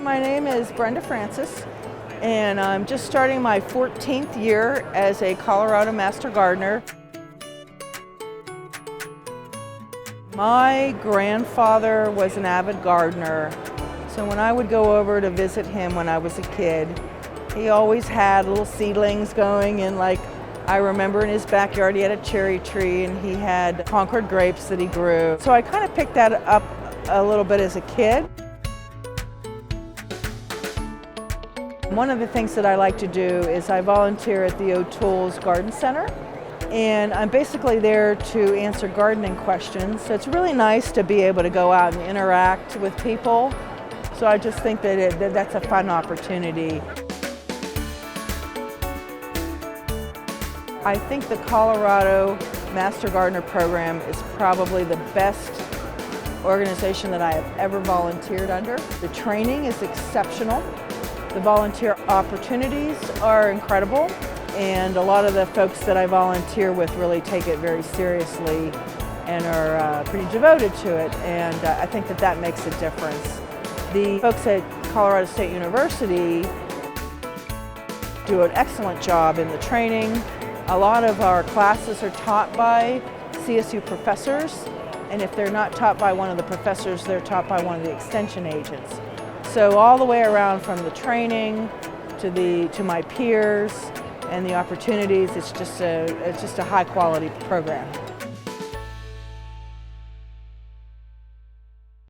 My name is Brenda Francis, and I'm just starting my 14th year as a Colorado Master Gardener. My grandfather was an avid gardener, so when I would go over to visit him when I was a kid, he always had little seedlings going, and I remember in his backyard he had a cherry tree and he had Concord grapes that he grew. So I kind of picked that up a little bit as a kid. One of the things that I like to do is I volunteer at the O'Toole's Garden Center, and I'm basically there to answer gardening questions. So it's really nice to be able to go out and interact with people. So I just think that that's a fun opportunity. I think the Colorado Master Gardener program is probably the best organization that I have ever volunteered under. The training is exceptional. The volunteer opportunities are incredible, and a lot of the folks that I volunteer with really take it very seriously and are pretty devoted to it, and I think that makes a difference. The folks at Colorado State University do an excellent job in the training. A lot of our classes are taught by CSU professors, and if they're not taught by one of the professors, they're taught by one of the extension agents. So all the way around, from the training to my peers and the opportunities, it's just a high quality program.